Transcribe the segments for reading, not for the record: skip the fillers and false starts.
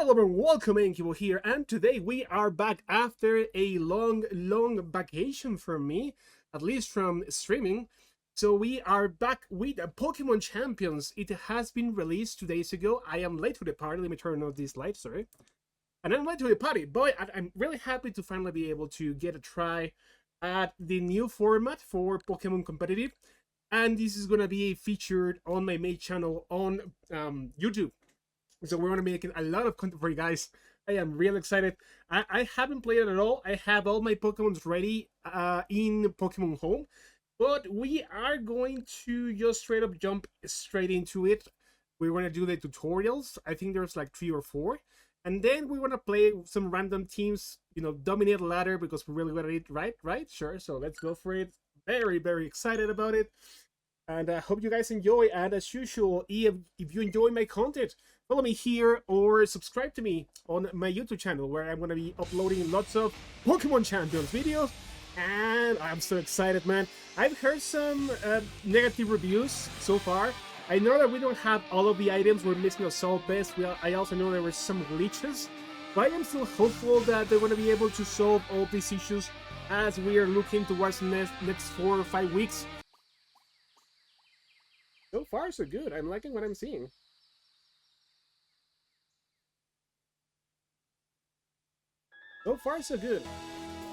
Hello everyone, welcome Incubo here, and today we are back after a long vacation from me, at least from streaming. So we are back with Pokemon Champions. It has been released 2 days ago. I am late to the party. Let me turn on this light, sorry. And I'm late to the party. Boy, I'm really happy to finally be able to get a try at the new format for Pokemon Competitive. And this is going to be featured on my main channel on YouTube. So we're going to be making a lot of content for you guys. I am real excited. I haven't played it at all. I have all my Pokemons ready in Pokemon Home. But we are going to just straight up jump straight into it. We're going to do the tutorials. I think there's like 3 or 4. And then we want to play some random teams, you know, dominate the ladder because we're really good at it, right? Right? Sure. So let's go for it. Very excited about it. And I hope you guys enjoy. And as usual, if you enjoy my content, follow me here or subscribe to me on my YouTube channel where I'm going to be uploading lots of Pokemon Champions videos. And I'm so excited, man. I've heard some negative reviews so far. I know that we don't have all of the items. We're missing a Soul Best. I also know there were some glitches. But I am still hopeful that they're going to be able to solve all these issues as we are looking towards the next 4 or 5 weeks. So far, so good. I'm liking what I'm seeing. So far, so good.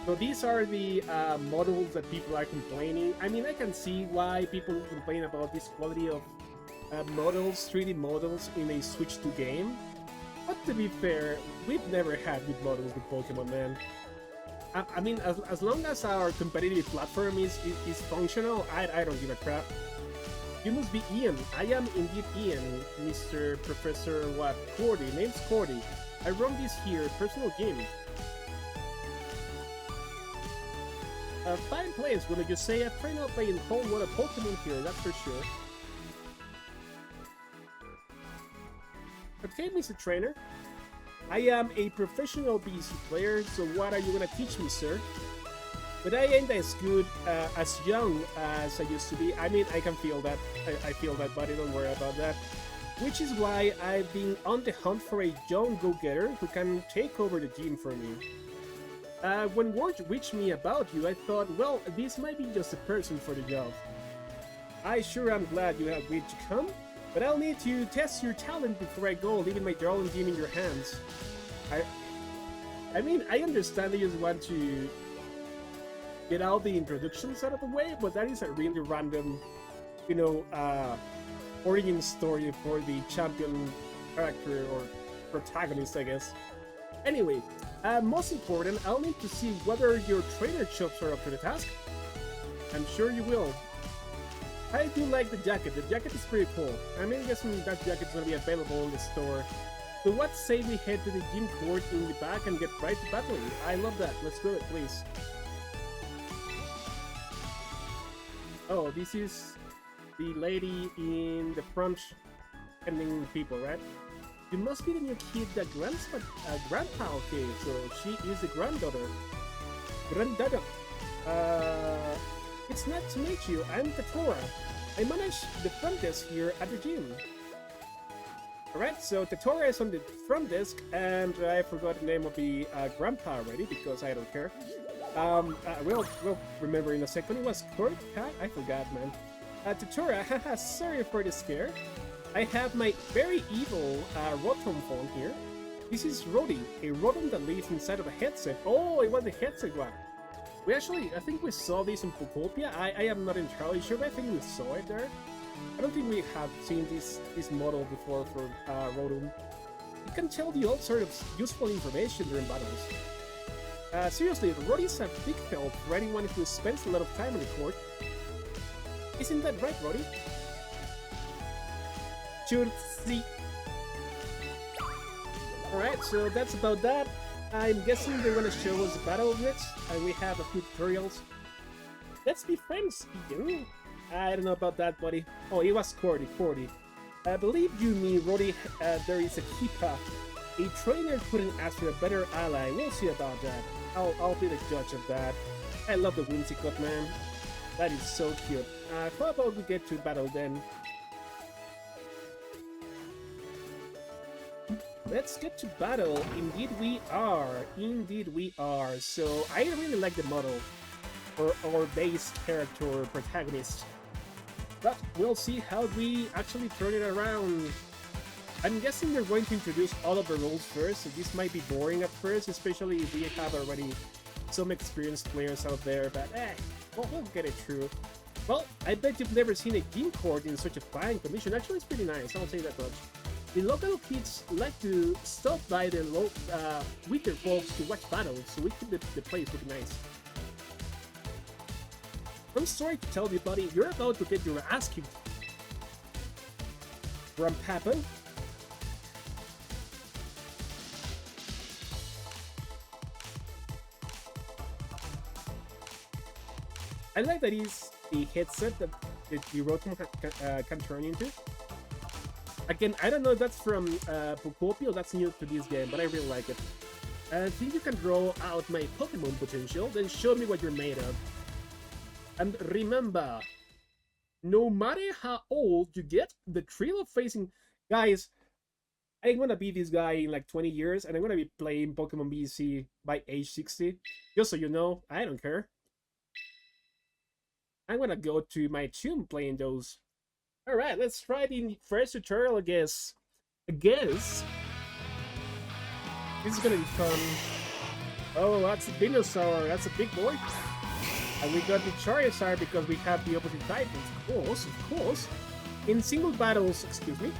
So these are the models that people are complaining. I mean, I can see why people complain about this quality of models, 3D models in a Switch 2 game. But to be fair, we've never had good models with Pokemon, man. I mean, as long as our competitive platform is functional, I don't give a crap. You must be Ian. I am indeed Ian, Mr. Professor what? Cordy. Name's Cordy. I run this here, personal game. Fine place, wouldn't you say? I've tried out playing a whole lot of Pokemon here, that's for sure. Okay, Mr. Trainer. I am a professional PC player, so what are you gonna teach me, sir? But I ain't as good, as young as I used to be. I mean, I can feel that. I feel that, buddy, don't worry about that. Which is why I've been on the hunt for a young go-getter who can take over the gym for me. When word reached me about you, I thought, well, this might be just a person for the job. I sure am glad you have agreed to come, but I'll need to test your talent before I go, leaving my darling gym in your hands. I mean, I understand that you just want to get all the introductions out of the way, but that is a really random, you know, origin story for the champion character or protagonist, I guess. Anyway, most important, I'll need to see whether your trainer chops are up to the task. I'm sure you will. I do like the jacket. The jacket is pretty cool. I'm guessing that jacket is going to be available in the store. So what say we head to the gym court in the back and get right to battling? I love that. Let's do it, please. Oh, this is the lady in the front attending people, right? You must be the new kid that grandpa, okay, so she is the granddaughter. Granddaughter. It's nice to meet you. I'm Tatora. I manage the front desk here at the gym. Alright, so Tatora is on the front desk, and I forgot the name of the grandpa already because I don't care. We'll remember in a second. It was Kurt? I forgot, man. Tatora, haha, sorry for the scare. I have my very evil Rotom phone here. This is Rody, a Rotom that lives inside of a headset. Oh, it was the headset one. We actually, I think we saw this in Pokopia. I am not entirely sure, but I think we saw it there. I don't think we have seen this model before for Rotom. It can tell you all sort of useful information during battles. Seriously, Rody is a big help for anyone who spends a lot of time in the court. Isn't that right, Rody? Should see. Alright, so that's about that. I'm guessing they're gonna show us the battle next, and we have a few tutorials. Let's be friends, Ian. I don't know about that, buddy. Oh, it was Cordy. I believe you mean, Rody, there is a Kippa. A trainer couldn't ask for a better ally. We'll see about that. I'll be the judge of that. I love the Whimsicot, man. That is so cute. How about we get to battle then? let's get to battle. Indeed we are. Indeed we are. So I really like the model for our base character protagonist. But we'll see how we actually turn it around. I'm guessing they're going to introduce all of the rules first, so this might be boring at first, especially if we have already some experienced players out there, but we'll get it through. Well, I bet you've never seen a game court in such a fine condition. Actually, it's pretty nice, I'll say that much. The local kids like to stop by the weaker folks to watch battles, so we keep the place pretty nice. I'm sorry to tell you, buddy, you're about to get your ass kicked from Papa. I like that is the headset that the Rotom can turn into. Again, I don't know if that's from Pokopio, that's new to this game, but I really like it. I think you can draw out my Pokemon potential, then show me what you're made of. And remember, no matter how old you get, the thrill of facing... Guys, I'm gonna be this guy in like 20 years, and I'm gonna be playing Pokemon BC by age 60. Just so you know, I don't care. I'm gonna go to my tomb playing those. Alright, let's try the first tutorial, I guess. This is gonna be fun. Oh, that's a Venusaur, that's a big boy. And we got the Charizard because we have the opposite type, of course. In single battles, excuse me.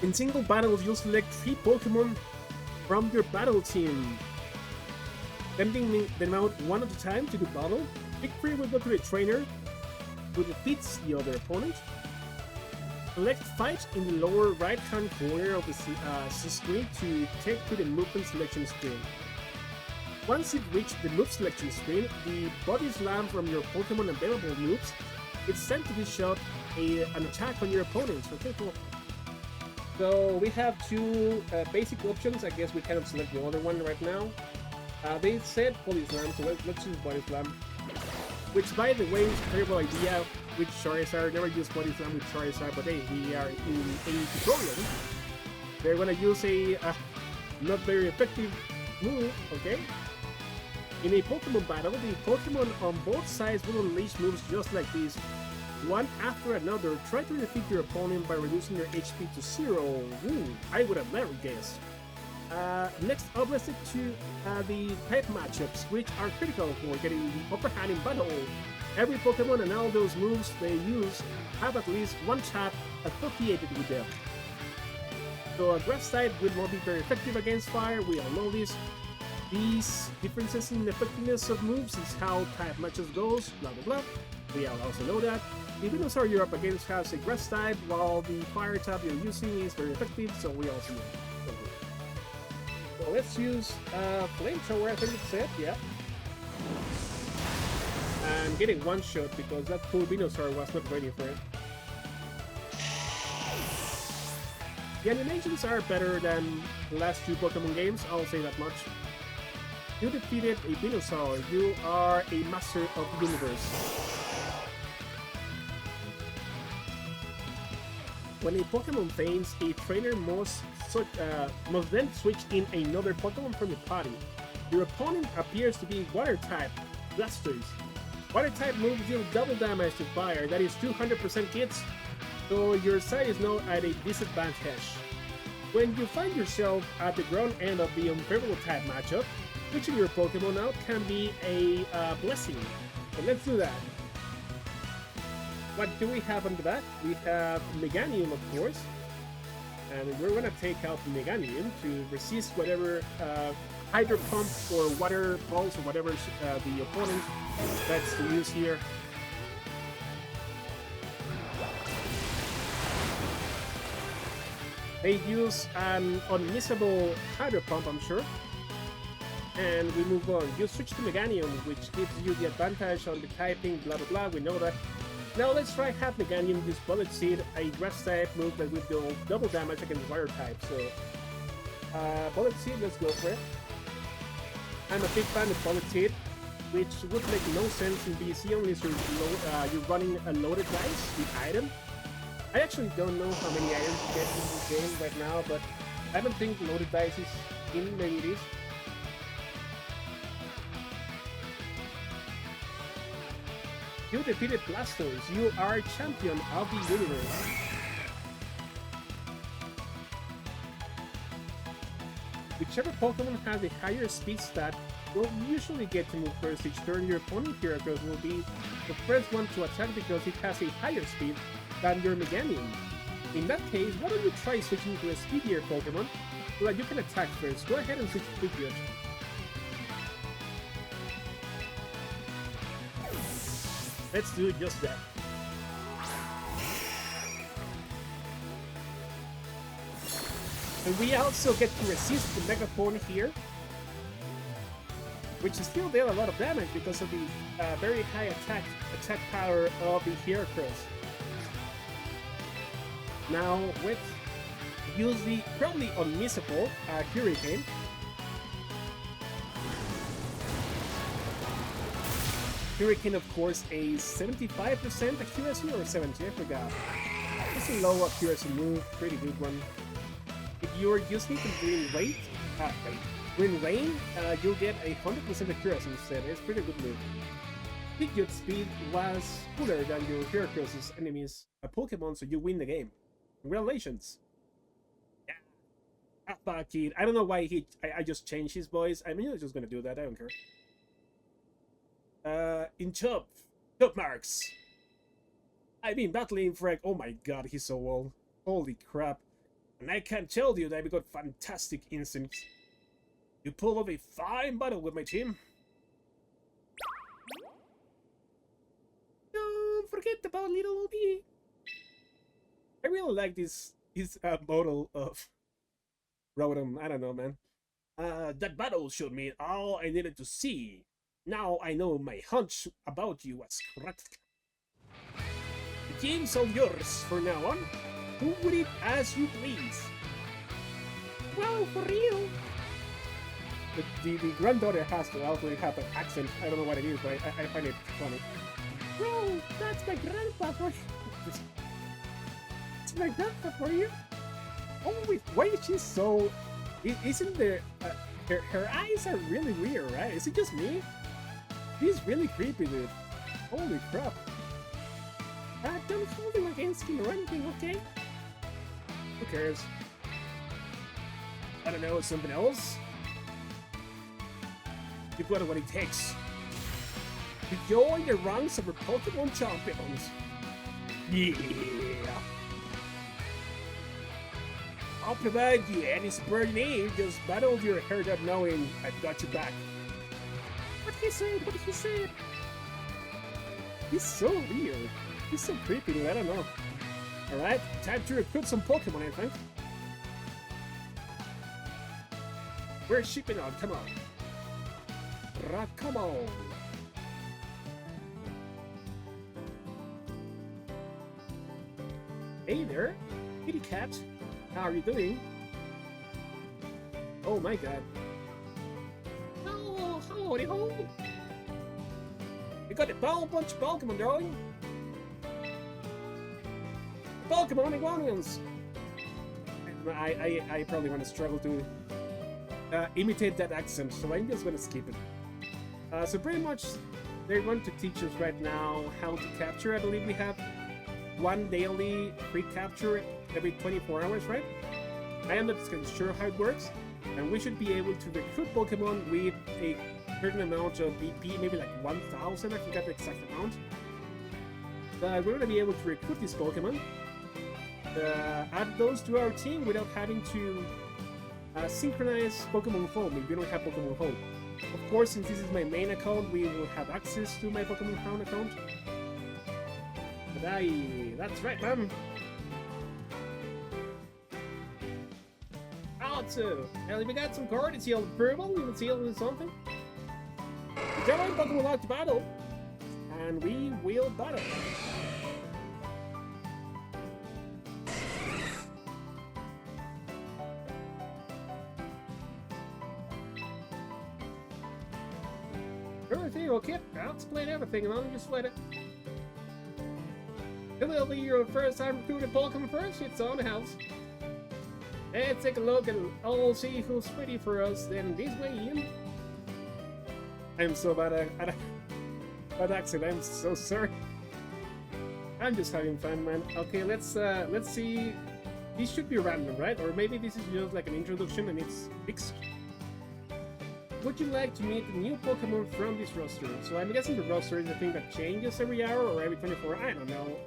In single battles, you'll select 3 Pokemon from your battle team. Sending them out one at a time to the battle. Pick 3 will go to the trainer, who defeats the other opponent. Select Fight in the lower right-hand corner of the screen to take to the movement selection screen. Once you reach the move selection screen, the body slam from your Pokemon available moves, it's sent to dish out an attack on your opponents. Okay, cool. So we have 2 basic options. I guess we cannot select the other one right now. They said Body Slam, so let's use Body Slam. Which, by the way, is a terrible idea with Charizard. Never use Body Slam with Charizard, but hey, we are in a tutorial. They're gonna use a not very effective move, okay? In a Pokemon battle, the Pokemon on both sides will unleash moves just like this, one after another. Try to defeat your opponent by reducing your HP to 0. Ooh, I would have never guessed. Next up, let's stick to the type matchups, which are critical for getting the upper hand in battle. Every Pokemon and all those moves they use have at least one type associated with them. So a grass type will not be very effective against fire, we all know this. These differences in effectiveness of moves is how type matches goes, blah blah blah. We all also know that. The Venusaur you're up against has a grass type, while the fire type you're using is very effective, so we also know. So let's use Flamethrower, I think it said, yeah. And getting one shot because that poor Venusaur was not ready for it. The animations are better than the last 2 Pokemon games, I'll say that much. You defeated a Venusaur, you are a master of the universe. When a Pokemon faints, a trainer must then switch in another Pokemon from the party. Your opponent appears to be Water-type, Blastoise. Water-type moves deal double damage to fire, that is 200% hits, so your side is now at a disadvantage. When you find yourself at the ground end of the unfavorable type matchup, switching your Pokemon out can be a blessing. So let's do that. What do we have on the back? We have Meganium, of course. And we're gonna take out Meganium to resist whatever Hydro Pump or Water Pulse or whatever the opponent that's to use here. They use an unmissable Hydro Pump, I'm sure. And we move on. You switch to Meganium, which gives you the advantage on the typing, blah blah blah, we know that. Now let's try have Meganium use Bullet Seed, a grass type move that will do double damage against water type. So Bullet Seed, let's go for it. I'm a big fan of Bullet Seed, which would make no sense in BC unless you're running a loaded dice, the item. I actually don't know how many items you get in this game right now, but I don't think loaded dice is in. Maybe it is. You defeated Blastoise. You are champion of the universe. Whichever Pokemon has a higher speed stat will usually get to move first each turn. Your opponent Heracross will be the first one to attack because it has a higher speed than your Meganium. In that case, why don't you try switching to a speedier Pokemon so that you can attack first. Go ahead and switch to Pidgeot. Let's do just that. And we also get to resist the Megaphone here, which still deal a lot of damage because of the very high attack power of the Heracross. Now with use the probably unmissable Hurricane. Hurricane, of course, a 75% accuracy or 70, I forgot. It's a low accuracy move, pretty good one. If you're using it in Green Rain, you'll get a 100% accuracy instead. It's pretty good move. Pidgeot's speed was cooler than your Heracross's enemies Pokemon, so you win the game. Congratulations! Yeah, Alpha Kid. I don't know why I just changed his voice. I mean, I'm just gonna do that. I don't care. In Chub Marks. I've been battling Frag. Oh my god, he's so old. Holy crap. And I can tell you that we got fantastic instincts. You pull off a fine battle with my team. Don't forget about little D. I really like this model of Rotom. I don't know, man. That battle showed me all I needed to see. Now I know my hunch about you was correct. The game's all yours for now on. Do with it as you please. Well, for real. The granddaughter has to also have an accent. I don't know what it is, but I find it funny. Well, that's my grandpa for you. It's my grandpa for you. Oh, wait, why is she so... Isn't there... her eyes are really weird, right? Is it just me? He's really creepy, dude. Holy crap. Don't hold him against him or anything, okay? Who cares? I don't know, something else? You've got what it takes to join the ranks of our Pokemon champions. Yeah! I'll provide you any support you need. Just battle your heart up knowing I've got your back. What he said? What he said? He's so weird. He's so creepy, dude. I don't know. Alright, time to recruit some Pokemon, I think. We're shipping on, come on. Come on. Hey there, kitty cat. How are you doing? Oh my god. Oh, howdy ho. We got a whole bunch of Pokemon, darling. Pokemon Iguanians! I probably want to struggle to imitate that accent, so I'm just gonna skip it. So pretty much, they're going to teach us right now how to capture. I believe we have one daily free capture every 24 hours, right? I am not sure how it works, and we should be able to recruit Pokemon with a certain amount of BP, maybe like 1,000, I forgot the exact amount. We're going to be able to recruit these Pokemon, add those to our team without having to synchronize Pokemon Home if we don't have Pokemon Home. Of course, since this is my main account, we will have access to my Pokemon Home account. But that's right, man. Also, we got some cards seal approval, we will seal with something. Join Pokemon out to battle, and we will battle. Everything okay? I'll explain everything and I'll just let it. It'll be your first time recruiting Pokemon first, it's on the house. Let's take a look and all see who's ready for us. Then this way, Ian. I'm so bad at accent. I'm so sorry. I'm just having fun, man. Okay, let's see. This should be random, right? Or maybe this is just like an introduction and it's fixed. Would you like to meet the new Pokemon from this roster? So I'm guessing the roster is a thing that changes every hour or every 24. I don't know.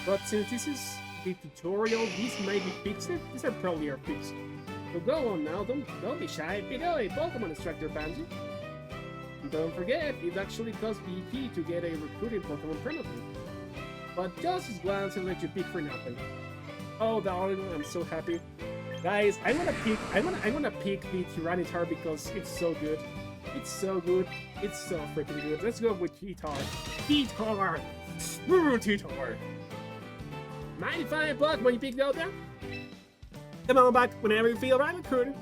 But since this is the tutorial, these might be fixed. These are probably fixed. So go on now, don't be shy. Pick up a Pokemon Instructor Pansy. Don't forget, it actually costs BP to get a recruiting Pokemon permanently. But just as glance and let you pick for nothing. Oh darling, I'm so happy. Guys, I'm gonna pick the Tyranitar because it's so good. It's so good. It's so freaking good. Let's go with T-Tar. T-Tar! T-Tar! 95 bucks when you pick it out there. Come on back whenever you feel right, recruiter.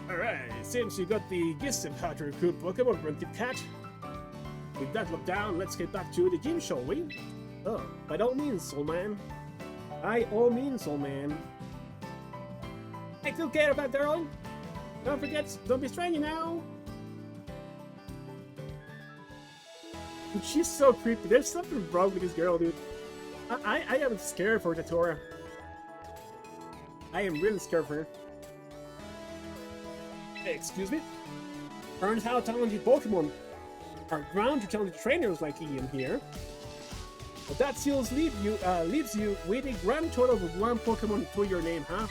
Alright, since you got the gist of how to recruit Pokemon from Cat, with that look down, let's get back to the gym, shall we? Oh, by all means, Soul Man. By all means, Soul Man. Take good care about darling. Don't forget, don't be strange now. Dude, she's so creepy. There's something wrong with this girl, dude. I am scared for Tatora. I am really scared for her. Hey, excuse me? Turns out talented Pokemon are ground to talented trainers like Ian here. But that still leaves you with a grand total of 1 Pokemon to your name, huh?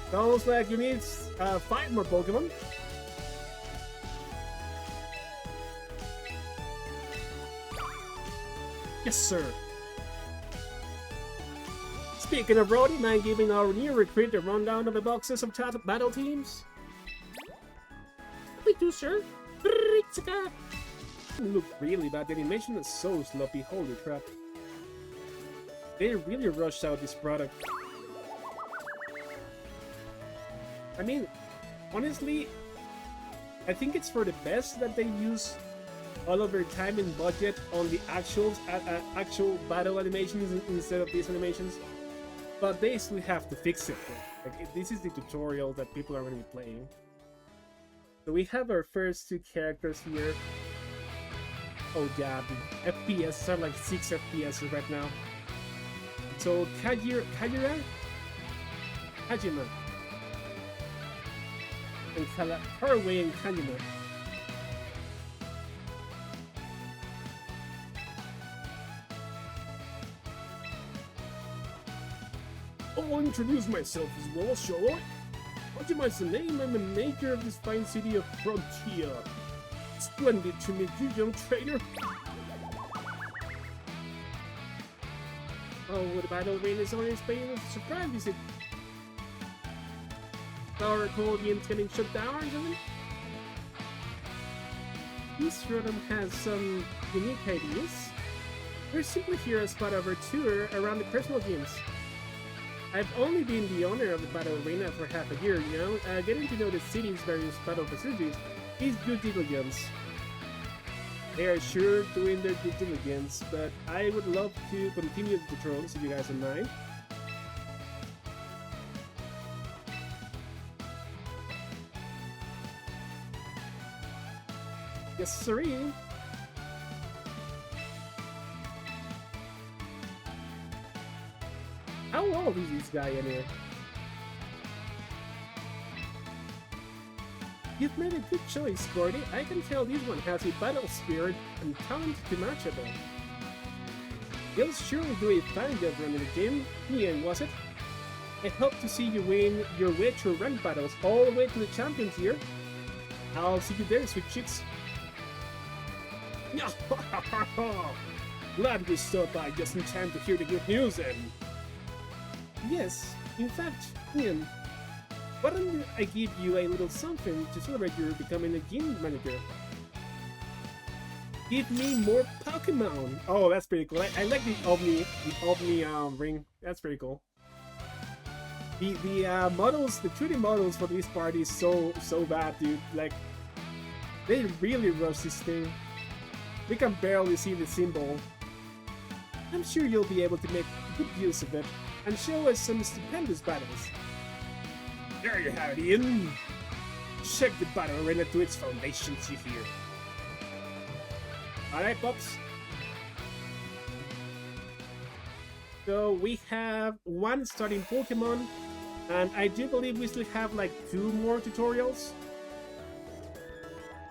Sounds like you need 5 more Pokemon. Yes, sir. Speaking of Brody, mind giving our new recruit a rundown of the boxes of battle teams? We do, sir. Whimsicot. Look really bad. The animation is so sloppy. Holy crap. They really rushed out this product. I mean, honestly, I think it's for the best that they use all of their time and budget on the actual battle animations instead of these animations. But they still have to fix it. Like, this is the tutorial that people are going to be playing. So we have our first 2 characters here. Oh yeah, the FPS are like 6 FPS right now. So Kajima, and Haraway and Kajima. I'll introduce myself as well, shall I? Kajima's the name. I'm the maker of this fine city of Frontier. Splendid to meet you, young trainer. Oh, what battle arena is on his playing a surprise visit? Our accordions getting shut down or something? This Rotom has some unique ideas. We're simply here as part of our tour around the personal games. I've only been the owner of the battle arena for half a year, you know. Getting to know the city's various battle facilities is due diligence. They are sure doing their due diligence, but I would love to continue the patrols if you guys don't mind. Yes, sirree. How old is this guy anyway? You've made a good choice, Gordy. I can tell this one has a battle spirit and talent to match it. You'll surely do a fine job running the gym. Ian, was it? I hope to see you win your way through ranked battles all the way to the champions here. I'll see you there, sweet chicks. Glad we stopped by just in time to hear the good news and... Yes, in fact, Ian, why don't I give you a little something to celebrate your becoming a gym manager? Give me more Pokemon! Oh, that's pretty cool. I like the Omni ring. That's pretty cool. The models, the 2D models for this part is so bad, dude. Like, they really rush this thing. We can barely see the symbol. I'm sure you'll be able to make good use of it and show us some stupendous battles. There you have it, Ian. Check the battle arena to its foundations, you hear. Alright, Pops. So we have one starting Pokemon, and I do believe we still have like 2 more tutorials.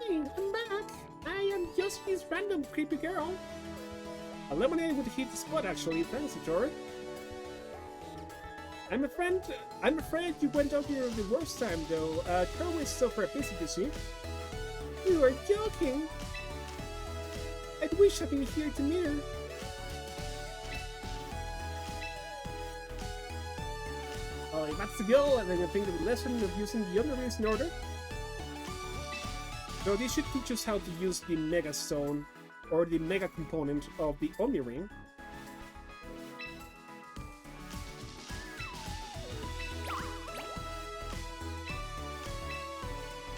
Hey, I'm back. I am just this random creepy girl. A lemonade would hit the spot actually, thanks tutor. I'm afraid you went out here the worst time though. Carl is so for a visit, you see. You are joking. I wish I'd been here to meet her. If that's the goal, and then I think the lesson of using the other is in order. So this should teach us how to use the Mega Stone, or the Mega component of the Omni Ring.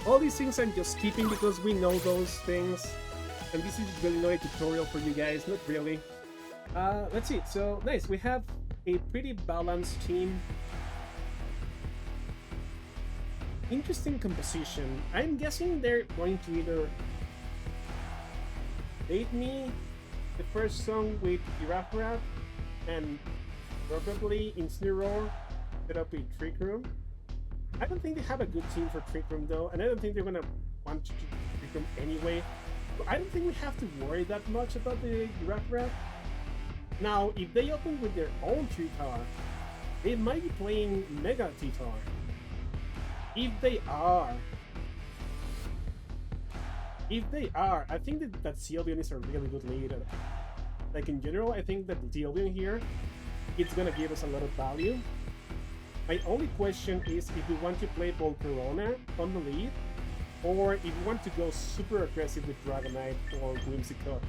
All these things I'm just skipping because we know those things. And this is really not a tutorial for you guys, not really. Let's see, so nice, we have a pretty balanced team. Interesting composition. I'm guessing they're going to either date me the first song with Giraffe and probably Incineroar set up a Trick Room. I don't think they have a good team for Trick Room though, and I don't think they're gonna want to Trick Room anyway. So I don't think we have to worry that much about the Giraffe. Now, if they open with their own T-Tar, they might be playing Mega T-Tar. If they are, I think that Sylveon is a really good lead. Like in general, I think that Sylveon here, it's gonna give us a lot of value. My only question is if we want to play Volcarona on the lead, or if we want to go super aggressive with Dragonite or Whimsicot.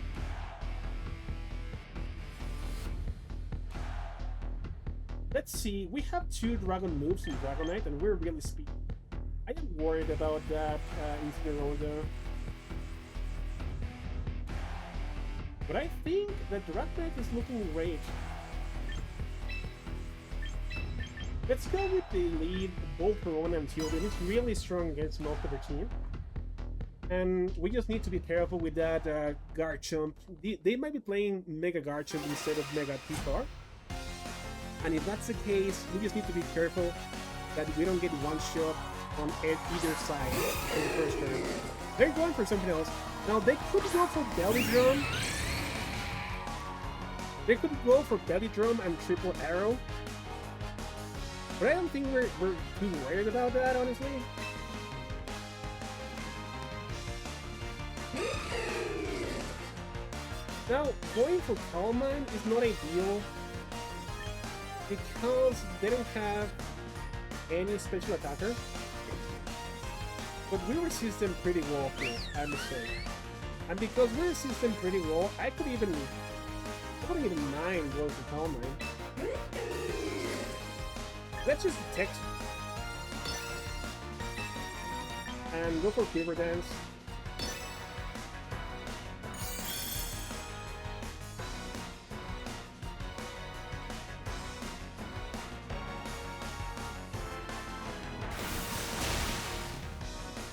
Let's see, we have 2 Dragon moves in Dragonite and we're really speedy. I am worried about that Incineroar though. But I think that Dragonite is looking great. Let's go with the lead, Volcarona and Sylveon. It's really strong against most of the team. And we just need to be careful with that Garchomp. They might be playing Mega Garchomp instead of Mega T-Tar. And if that's the case, we just need to be careful that we don't get one shot on either side in the first turn. They're going for something else. Now they could go for Belly Drum. They could go for Belly Drum and Triple Arrow. But I don't think we're too worried about that, honestly. Now, going for Calm Mind is not ideal because they don't have any special attacker. But we resist them pretty well here, I must say. And because we resist them pretty well, I wouldn't even mind going for Calm Mind. Let's just detect and go for Fever Dance.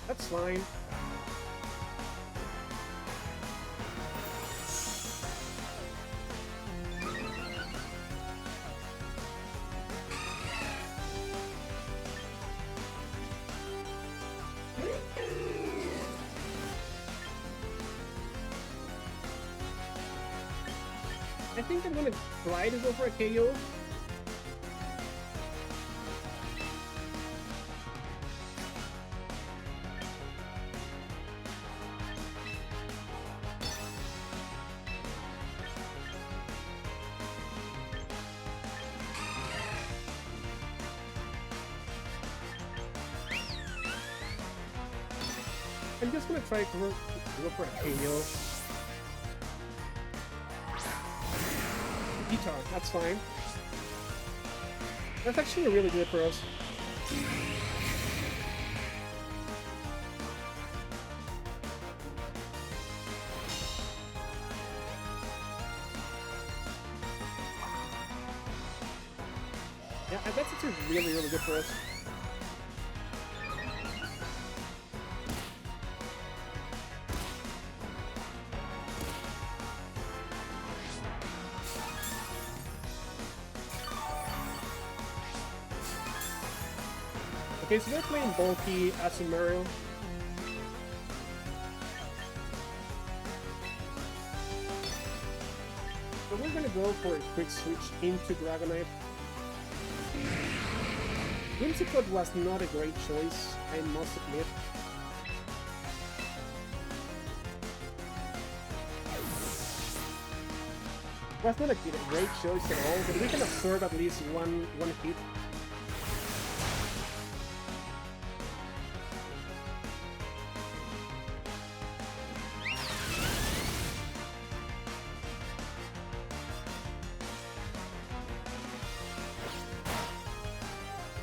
That's fine. I think I'm gonna try to go for a KO. I'm just gonna try to go for a KO. Guitar, that's fine. That's actually really good for us. Yeah, that's actually really, really good for us. Okay, so they're playing bulky Asumaro. So we're gonna go for a quick switch into Dragonite. Whimsicot was not a great choice, I must admit. Was not a great choice at all, but we can absorb at least one hit.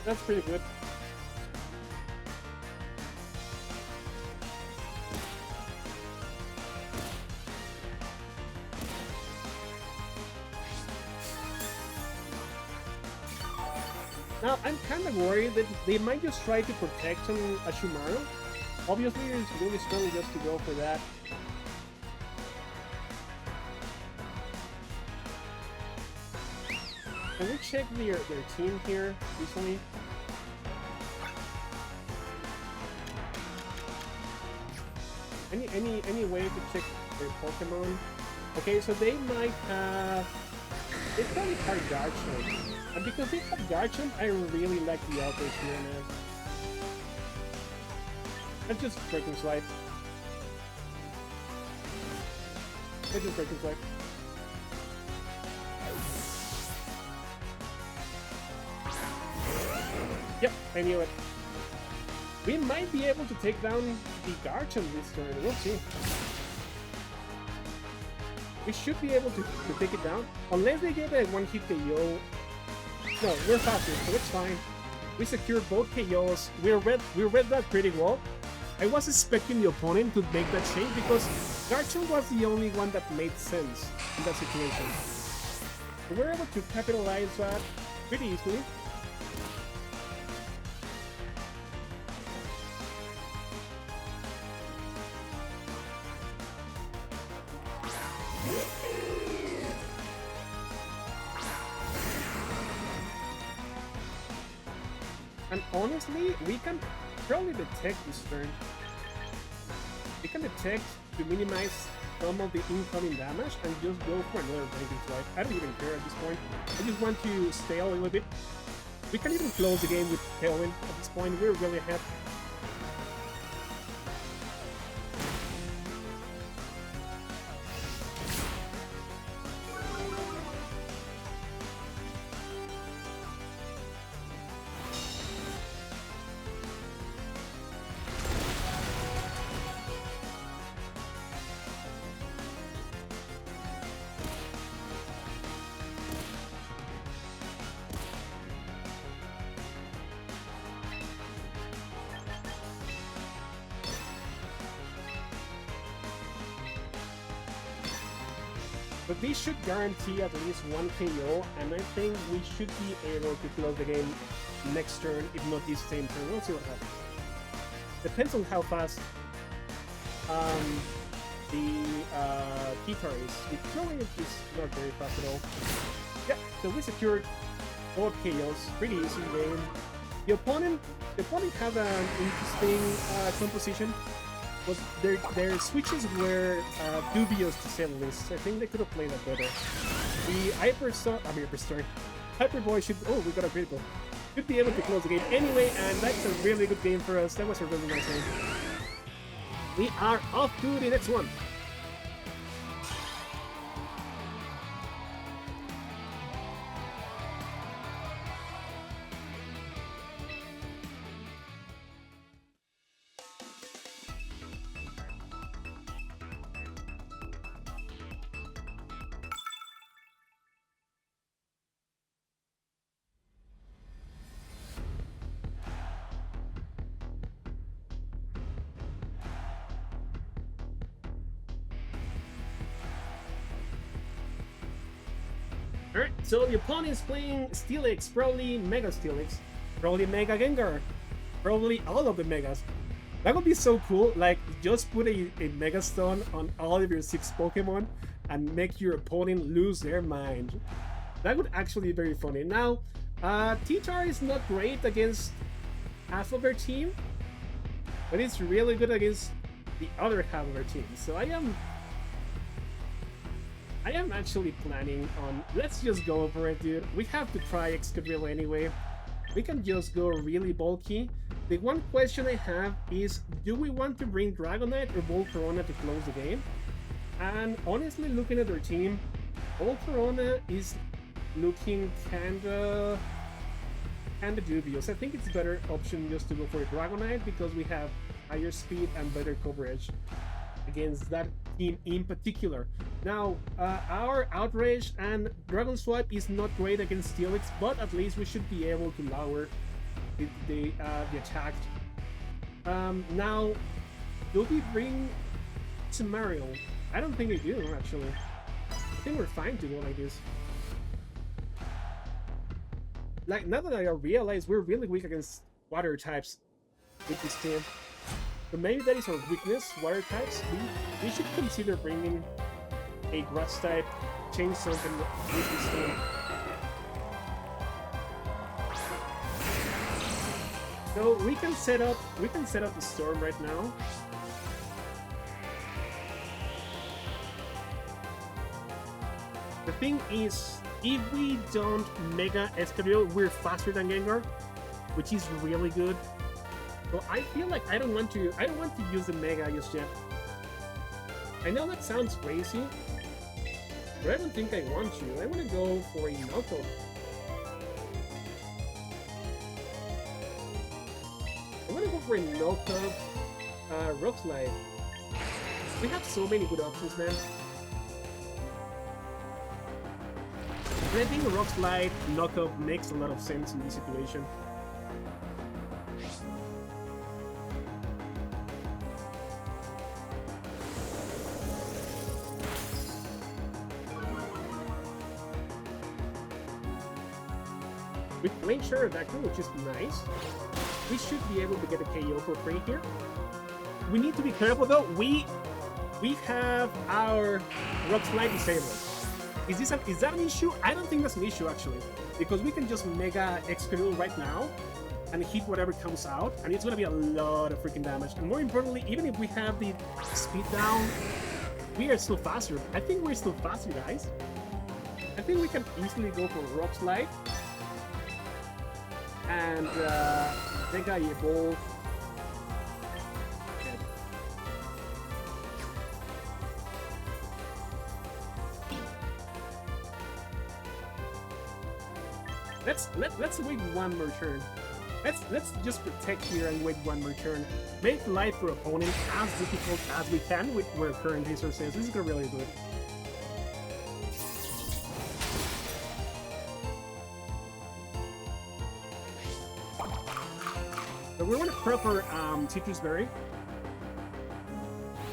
That's pretty good. Now, I'm kind of worried that they might just try to protect Asumaro. Obviously, it's really strong just to go for that. Can we check their team here recently? Any way to check their Pokemon? Okay, so they might have... They probably have Garchomp. And because they have Garchomp, I really like the outbreak here now. Let's just Breaking Swipe. Let's just Breaking Swipe. Yep, I knew it. We might be able to take down the Garchomp this turn. We'll see. We should be able to take it down. Unless they get a one-hit KO. No, we're faster, so it's fine. We secured both KOs. We read that pretty well. I was expecting the opponent to make that change because Garchomp was the only one that made sense in that situation. So we're able to capitalize that pretty easily. And honestly, we can probably detect this turn. We can detect to minimize some of the incoming damage and just go for another Breaking Swipe. I don't even care at this point. I just want to stay a little bit. We can even close the game with Tailwind at this point. We're really ahead. But this should guarantee at least one KO, and I think we should be able to close the game next turn, if not this same turn. We'll see what happens. Depends on how fast the Guitar is. The throwing is not very fast at all. Yeah, so we secured both KOs. Pretty easy game. The opponent had an interesting composition. Was their switches were dubious to say the least. I think they could have played that better. The Hyper Boy should... Oh, we got a critical. Should be able to close the game anyway, and that's a really good game for us. That was a really nice game. We are off to the next one. Alright, so the opponent is playing Steelix, probably Mega Steelix, probably Mega Gengar, probably all of the Megas. That would be so cool, like, just put a Mega Stone on all of your 6 Pokemon and make your opponent lose their mind. That would actually be very funny. Now, T-Tar is not great against half of their team, but it's really good against the other half of our team. So I am actually planning on, let's just go for it, dude. We have to try Excadril anyway. We can just go really bulky. The one question I have is, do we want to bring Dragonite or Volcarona to close the game? And honestly, looking at their team, Volcarona is looking kinda dubious. I think it's a better option just to go for a Dragonite because we have higher speed and better coverage against that team in particular. Now, our Outrage and Dragon Swipe is not great against Steelix, but at least we should be able to lower the attack. Now, do we bring Mario? I don't think we do, actually. I think we're fine to go like this. Like, now that I realize we're really weak against water types with this team. So maybe that is our weakness, water types. We should consider bringing a grass type, change something with this team. So we can set up the storm right now. The thing is, if we don't Mega Excadril, we're faster than Gengar, which is really good. So I feel like I don't want to use the Mega just yet. I know that sounds crazy, but I don't think I want to. I want to go for a knockout. I want to go for a knockout Rock Slide. We have so many good options, man. And I think a Rock Slide knockup makes a lot of sense in this situation. With Flame Share Vector, which is nice, we should be able to get a KO for free here. We need to be careful though. We have our Rock Slide disabled. Is that an issue? I don't think that's an issue actually, because we can just Mega Excadril right now and hit whatever comes out, and it's gonna be a lot of freaking damage. And more importantly, even if we have the speed down, we are still faster. I think we're still faster, guys. I think we can easily go for Rock Slide and Mega Evolve. Let's wait one more turn. Let's just protect here and wait one more turn. Make life for opponent as difficult as we can with our current resources. This is gonna really good. So we want to proper Citrus Berry.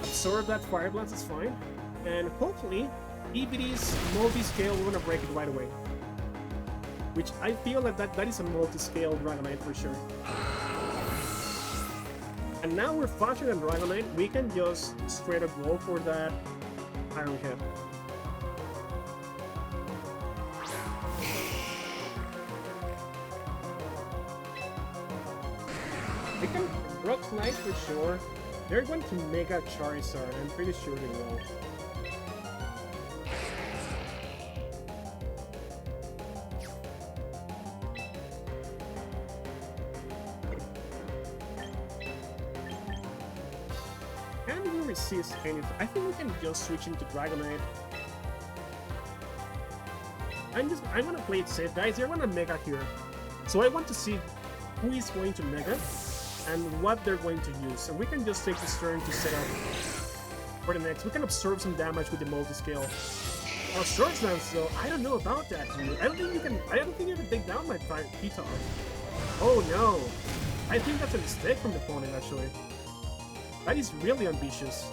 Absorb that Fire Blast is fine. And hopefully, if it is multi-scale, we're gonna break it right away. Which I feel that is a multi-scale Dragonite for sure. And now we're faster than Dragonite, we can just straight up go for that Iron Head. They can Rock Slide for sure. They're going to Mega Charizard, I'm pretty sure they will. Anything. I think we can just switch into Dragonite. I want to play it safe, guys. They're gonna Mega here, so I want to see who is going to Mega and what they're going to use. And we can just take this turn to set up for the next. We can absorb some damage with the multi-scale. Swords Dance, though, I don't know about that, dude. I don't think you can take down my T-Tar. Oh no, I think that's a mistake from the opponent actually. That is really ambitious.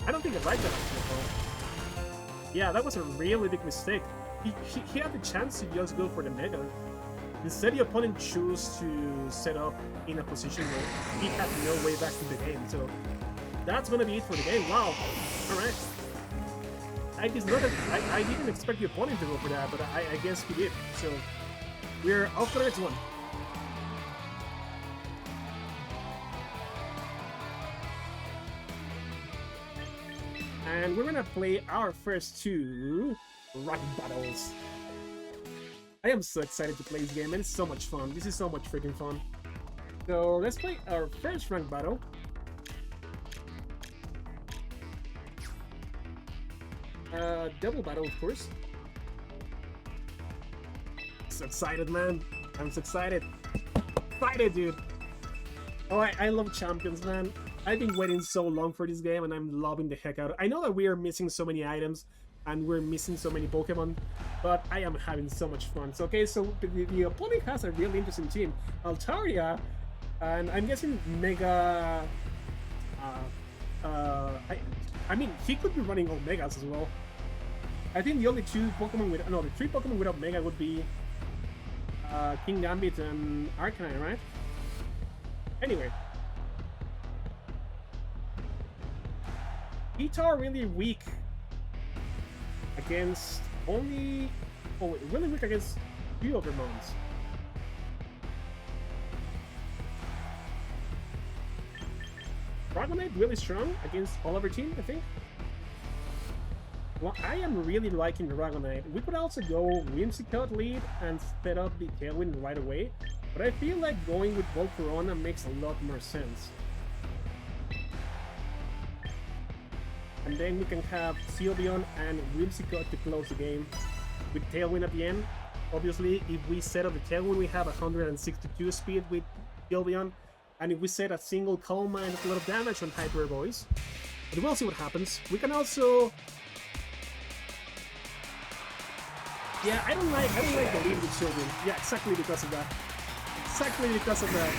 I don't think I like that actually, though. Yeah, that was a really big mistake. He had the chance to just go for the Mega. Instead, the opponent chose to set up in a position where he had no way back to the game. So that's gonna be it for the game. Wow. Alright. I didn't expect the opponent to go for that, but I guess he did. So we're off to the next one. And we're gonna play our first two rank battles. I am so excited to play this game, and it's so much fun. This is so much freaking fun. So let's play our first rank battle. Double battle, of course. So excited, man. I'm so excited. Excited, dude. Oh, I love champions, man. I've been waiting so long for this game, and I'm loving the heck out of it. I know that we are missing so many items, and we're missing so many Pokemon, but I am having so much fun. So, okay, so the opponent has a really interesting team. Altaria, and I'm guessing Mega... I mean, he could be running all Megas as well. I think the only two Pokemon with... No, the three Pokemon without Mega would be King Gambit and Arcanine, right? Anyway. Guitar really weak against only... Oh, really weak against few of their mons. Dragonite really strong against all of our team, I think. Well, I am really liking Dragonite. We could also go Whimsicot lead and set up the Tailwind right away, but I feel like going with Volcarona makes a lot more sense. And then we can have Sylveon and Whimsicot to close the game with Tailwind at the end. Obviously, if we set up the Tailwind, we have 162 speed with Sylveon. And if we set a single Calm Mind, that's a lot of damage on Hyper Voice. But we'll see what happens. We can also... Yeah, I don't like the lead with Sylveon. Yeah, exactly because of that. Exactly because of that.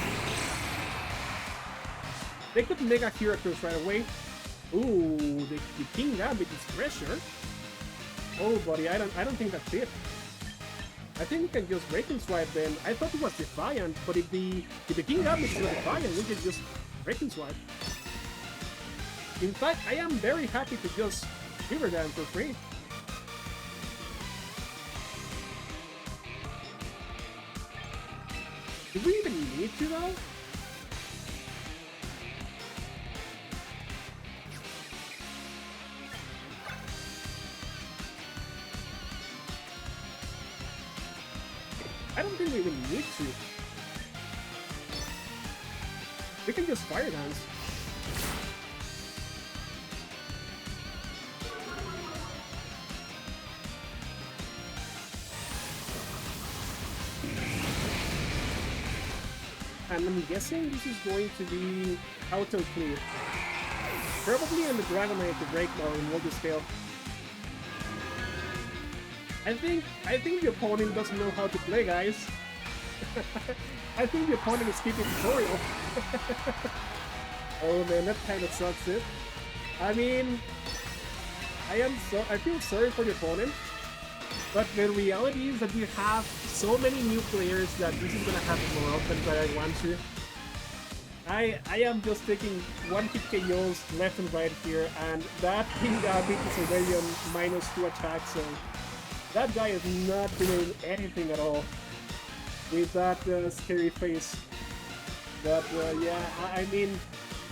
They could Mega Heracross right away. Ooh, the King Gambit is pressure. Oh, buddy, I don't think that's it. I think we can just Breaking Swipe then. I thought it was Defiant, but if the King Gambit is Defiant, we can just Breaking Swipe. In fact, I am very happy to just River Dance for free. Do we even need to though? I don't think we even need to. We can just Fire Dance. And I'm guessing this is going to be auto clear. Probably on the Dragonite to break more in multi-scale. I think the opponent doesn't know how to play, guys. I think the opponent is skipping tutorial. Oh man, that kind of sucks it. I mean, I feel sorry for the opponent, but the reality is that we have so many new players that this is gonna happen more often than I want to. I am just taking one-hit KOs left and right here, and that King Gambit is already on -2 attack, so that guy is not doing anything at all with that scary face. But yeah, I mean,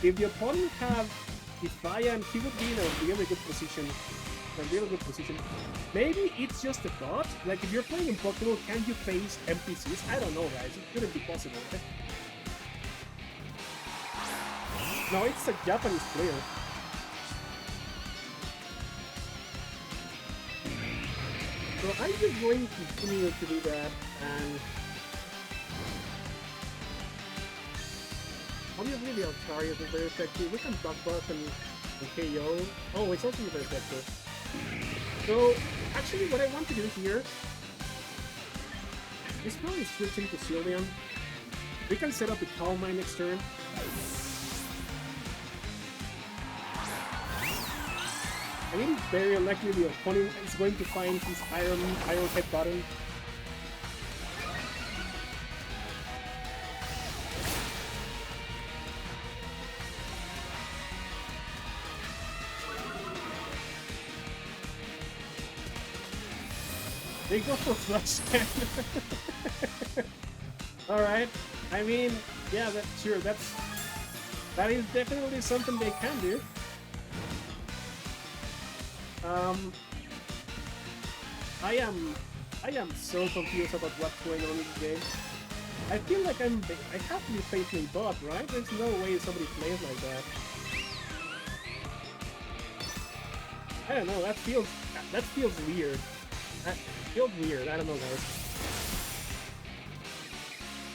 if the opponent have Defiant, he would be in a really good position. Maybe it's just a bot. Like if you're playing in Pokemon, can you face NPCs? I don't know, guys. It couldn't be possible. Right? No, it's a Japanese player. So I'm just going to continue to do that, and obviously the Altaria is very effective. We can Blockbuster and KO. Oh, it's also very effective. So actually what I want to do here is probably switching to Sylveon. We can set up the Calm Mind next turn. I mean, very unlikely the opponent is going to find his iron head button. They go for flush cannon. Alright. I mean, yeah, that's sure. That is definitely something they can do. I am so confused about what's going on in this game. I feel like I have to be facing bot, right? There's no way somebody plays like that. I don't know. That feels weird. That feels weird. I don't know, guys.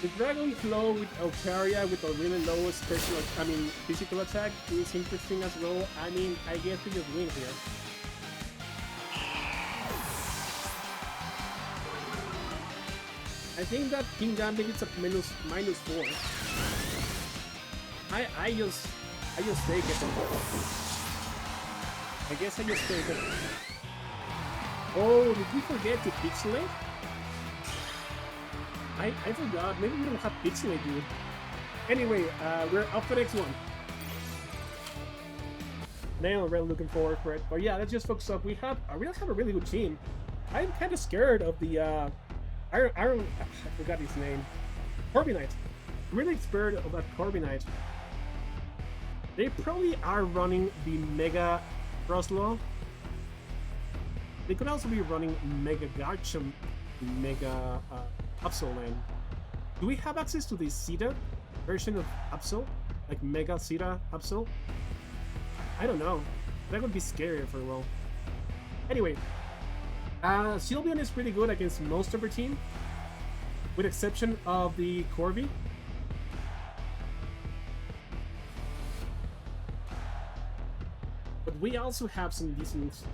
The Dragon Claw with Altaria with a really low physical attack is interesting as well. I mean, I guess we just win here. I think that King Gambit is a -4. I just take it. I guess I just take it. Oh, did we forget to pixelate? I forgot. Maybe we don't have pixelate, dude. Anyway, we're up to the next one. Now I'm really looking forward for it. But yeah, let's just focus up. We have a really good team. I'm kind of scared of the I forgot his name. Corbinite. Really scared of that Corbinite. They probably are running the Mega Frostlaw. They could also be running Mega Garchomp, Mega Absol lane. Do we have access to the Sita version of Absol? Like Mega Sita Absol? I don't know. That would be scary for a while. Anyway, Sylveon is pretty good against most of her team, with exception of the Corby. But we also have some decent...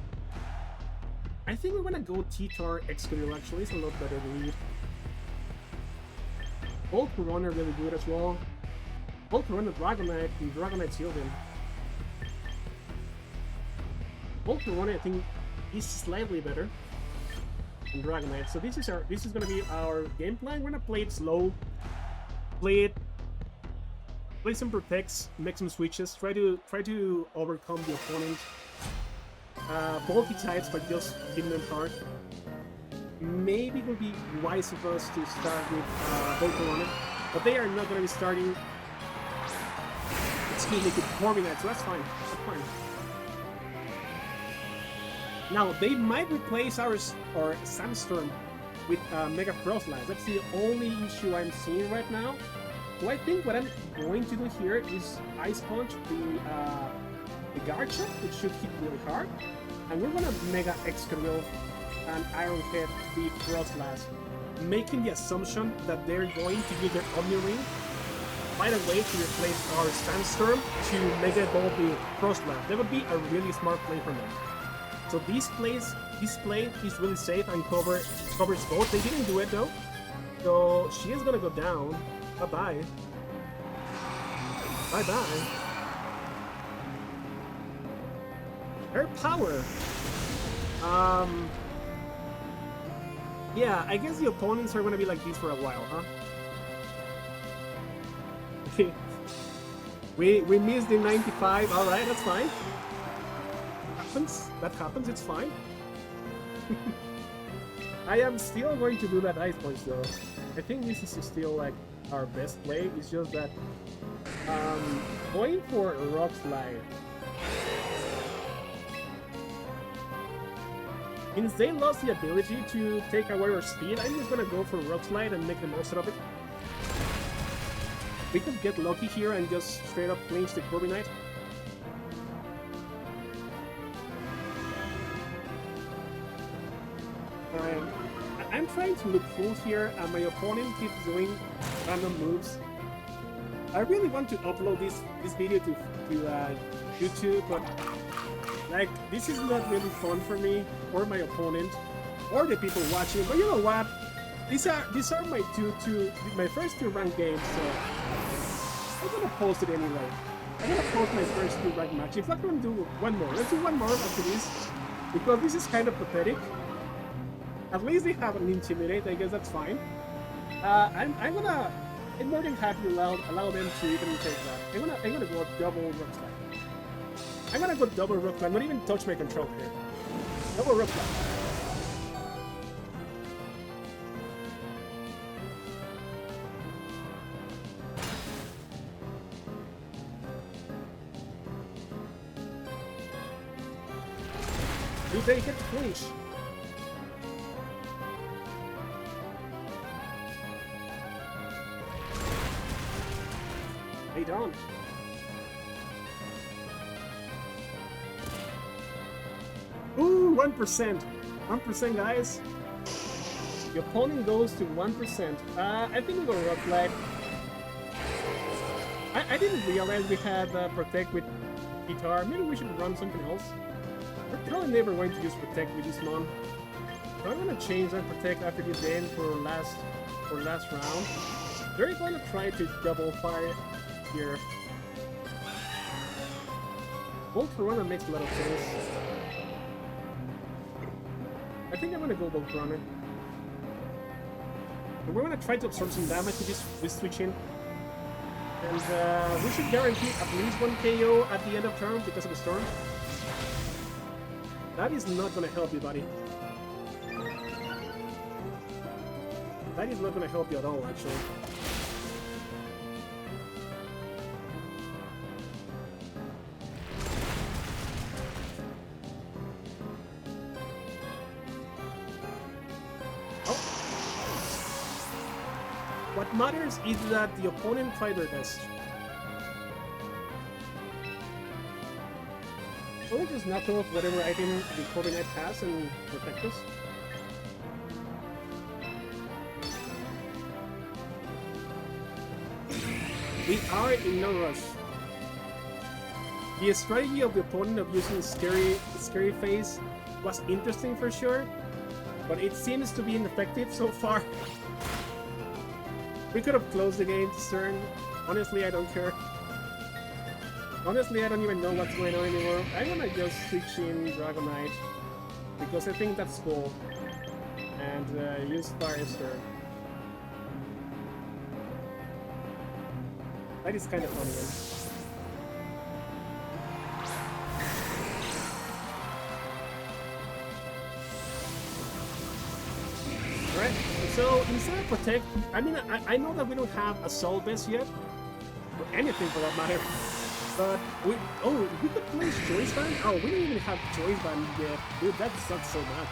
I think we're gonna go T-Tar Excadril actually, it's a lot better lead. Volcarona really good as well. Volcarona Dragonite and Dragonite Sylveon. Volcarona I think is slightly better than Dragonite. So this is gonna be our game plan. We're gonna play it slow. Play some protects, make some switches, try to overcome the opponent. Bulky types by just hitting them hard. Maybe it would be wise of us to start with Volcarona, but they are not going to be starting. Excuse me, with Corbinite, so that's fine. That's fine. Now they might replace our Sandstorm with Mega Frostlass. That's the only issue I'm seeing right now. So I think what I'm going to do here is Ice Punch the Garchomp, which should hit really hard, and we're gonna Mega Excadril and Iron Head the Frostlass, making the assumption that they're going to use their Omni Ring right away to replace our Sandstorm to Mega Evolve the Frostlass. That would be a really smart play from them. So this play is really safe and covers both. They didn't do it though, so she is gonna go down. Bye bye. Bye bye. Her power. Yeah, I guess the opponents are gonna be like this for a while, huh? we missed the 95. All right, that's fine. That happens. It's fine. I am still going to do that Ice Punch though. I think this is still like our best play. It's just that going for a Rock Slide. Since they lost the ability to take away our speed, I'm just gonna go for Rock Slide and make the most of it. We could get lucky here and just straight up clinch the Corbinite. I'm trying to look cool here, and my opponent keeps doing random moves. I really want to upload this video to YouTube, but like this is not really fun for me or my opponent or the people watching. But you know what? These are my first two ranked games, so I'm gonna post it anyway. I'm gonna close my first 2 right match. In fact, I'm gonna do one more. Let's do one more after this, because this is kind of pathetic. At least they have an Intimidate, I guess that's fine. I'm more than happy to allow them to even take that. I'm gonna go double Rock Slide. I'm gonna go double Rock Slide, not even touch my control here. Double Rock Slide. Do they hit flinch? They don't. Ooh, 1%. 1%, guys. The opponent goes to 1%. I think we're gonna Rock Slide. I didn't realize we had Protect with Guitar. Maybe we should run something else. We're probably never going to use Protect with this mon. So I'm gonna change that Protect after this game for last round. They're going to try to double fire here. Volcarona makes a lot of sense. I think I'm gonna go Volcarona. And we're gonna try to absorb some damage with switch in. And we should guarantee at least 1 KO at the end of turn because of the storm. That is not gonna help you, buddy. That is not gonna help you at all, actually. What matters is that the opponent try their best. So we'll just knock off whatever item the Coordinate has and protect us. We are in no rush. The strategy of the opponent of using scary face was interesting for sure, but it seems to be ineffective so far. We could have closed the game this turn. Honestly, I don't care. Honestly, I don't even know what's going on anymore. I'm gonna just switch in Dragonite because I think that's cool. And use Fire Stern. That is kind of funny. Alright, so instead of Protect, I mean, I know that we don't have a Soul Best yet, or anything for that matter, but we could play Choice Band? Oh, we don't even have Choice Band yet. Dude, that sucks so much.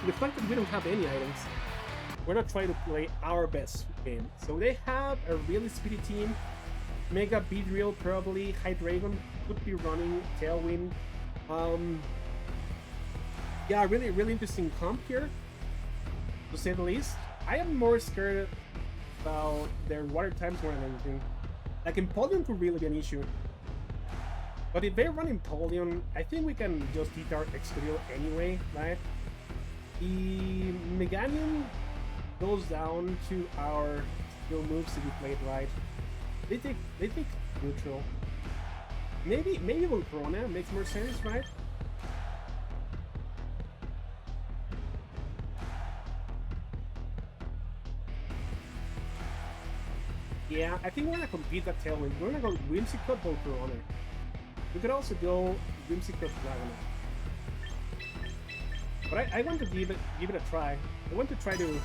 The fact that we don't have any items, we're not trying to play our best game. So they have a really speedy team. Mega Beedrill, probably. Hydreigon could be running. Tailwind. Yeah, really interesting comp here, to say the least. I am more scared about their water types more than anything. Like, Empoleon could really be an issue. But if they run Empoleon, I think we can just eat our Excadril anyway, right? The Meganium goes down to our skill moves to be played right. They take neutral. Maybe Volcarona makes more sense, right? Yeah, I think we're gonna compete that Tailwind. We're gonna go Whimsicot, Volcarona. We could also go Whimsicot, Dragonite. But I want to give it a try. I want to try to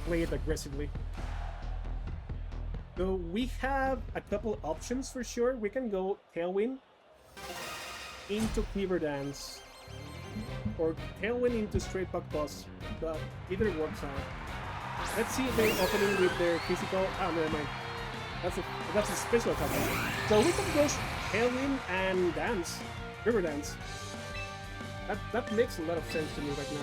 play it aggressively. So we have a couple options for sure. We can go Tailwind into Cleaver Dance, or Tailwind into Straight Buck Boss. But either works out. Let's see if they're opening with their physical. Oh, never mind. That's a special attack. So we can go Tailwind and Dance, River Dance. That makes a lot of sense to me right now.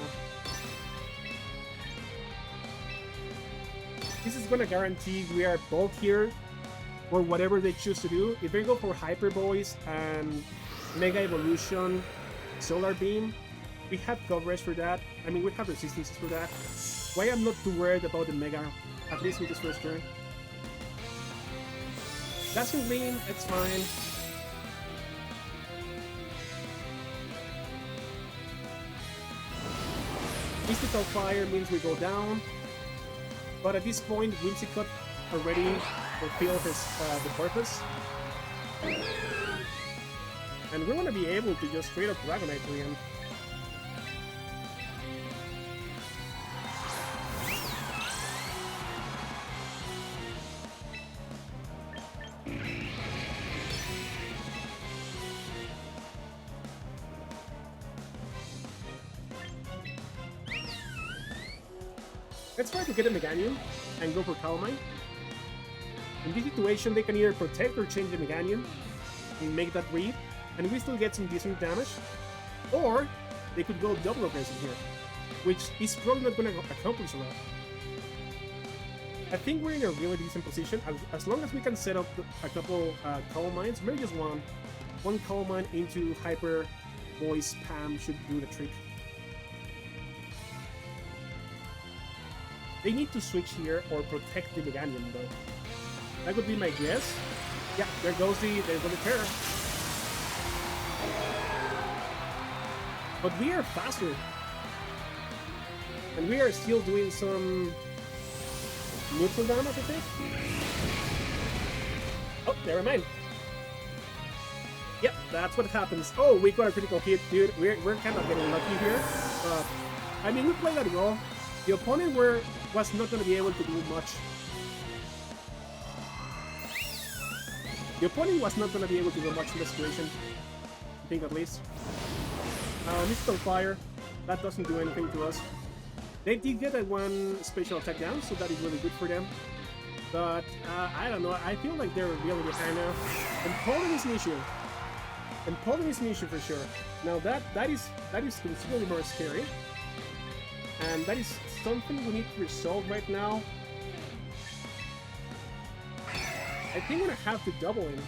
This is gonna guarantee we are both here for whatever they choose to do. If they go for Hyper Voice and Mega Evolution, Solar Beam, we have coverage for that. I mean, we have resistance for that. Why I'm not too worried about the Mega, at least with this first turn. Doesn't green, it's fine. Mystical Fire means we go down. But at this point, Whimsicot already fulfilled the purpose. And we're gonna be able to just straight up Dragonite to him. Let's try to get a Meganium and go for Calmine. In this situation, they can either protect or change the Meganium and make that read, and we still get some decent damage. Or they could go double aggressive here, which is probably not going to accomplish a lot. I think we're in a really decent position, as long as we can set up a couple Calm Mines, maybe just one. One Calm Mine into Hyper Voice Spam should do the trick. They need to switch here or protect the Meganium though. That would be my guess. Yeah, there goes the Terra. But we are faster. And we are still doing some neutral damage, I think. Oh, never mind. Yep, that's what happens. Oh, we got a critical hit, dude. We're kind of getting lucky here. I mean, we played that well. The opponent was not going to be able to do much. The opponent was not going to be able to do much in the situation. I think at least. Mystical Fire. That doesn't do anything to us. They did get a one special attack down, so that is really good for them. But, I don't know. I feel like they're really behind now. And polling is an issue. And polling is an issue for sure. Now that is considerably more scary. And that is something we need to resolve right now. I think we're gonna have to double him.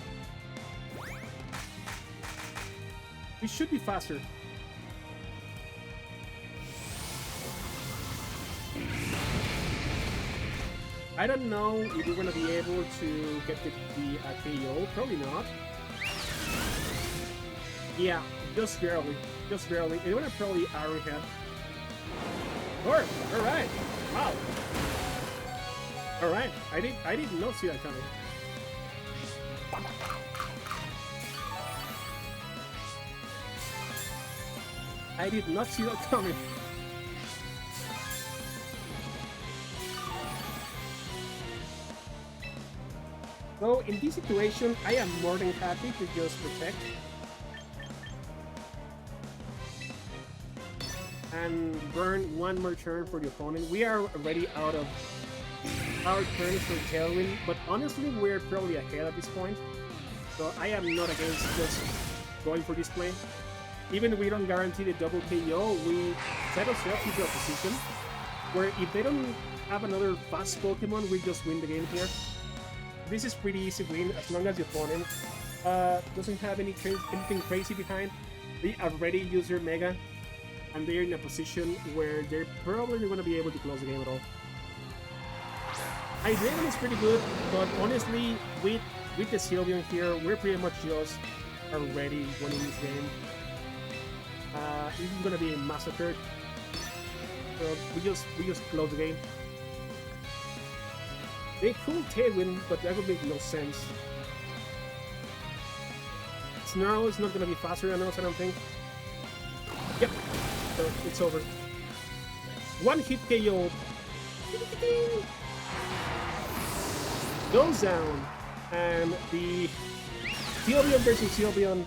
We should be faster. I don't know if we're gonna be able to get the KO. Probably not. Yeah, just barely. Just barely. They're gonna probably Arrowhead. Alright, wow. Alright, I did not see that coming. I did not see that coming. So in this situation, I am more than happy to just protect. And burn one more turn for the opponent. We are already out of our turns for Tailwind, but honestly, we're probably ahead at this point. So I am not against just going for this play. Even if we don't guarantee the double KO, we set ourselves into a position where if they don't have another fast Pokemon, we just win the game here. This is pretty easy win as long as the opponent doesn't have anything crazy behind. They already use their Mega, and they're in a position where they're probably not going to be able to close the game at all. Hydreigon is pretty good, but honestly, with the Sylveon here, we're pretty much just already winning this game. This is going to be massacred. So we just close the game. They could Tailwind, but that would make no sense. Snarl is not going to be faster than us, I don't think. Yep, so it's over. One hit KO. Goes down. And the Sylveon versus Sylveon,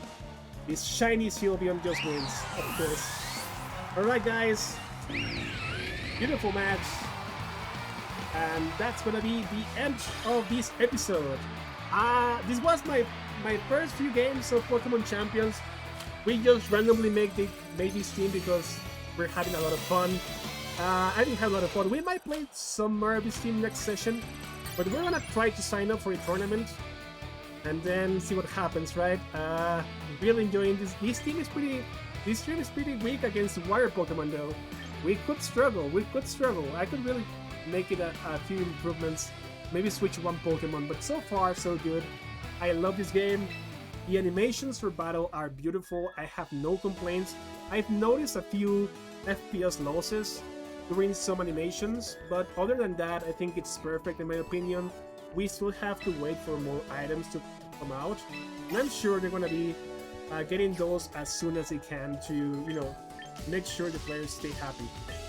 this shiny Sylveon just wins, of course. Alright guys, beautiful match. And that's gonna be the end of this episode. This was my first few games of Pokemon Champions. We just randomly made this team because we're having a lot of fun. I didn't have a lot of fun. We might play some more of this team next session, but we're gonna try to sign up for a tournament and then see what happens, right? Really enjoying this. This team is pretty weak against water Pokemon though. We could struggle. I could really make it a few improvements. Maybe switch one Pokemon, but so far so good. I love this game. The animations for battle are beautiful. I have no complaints. I've noticed a few FPS losses during some animations, but other than that, I think it's perfect in my opinion. We still have to wait for more items to come out, and I'm sure they're gonna be getting those as soon as they can to, make sure the players stay happy.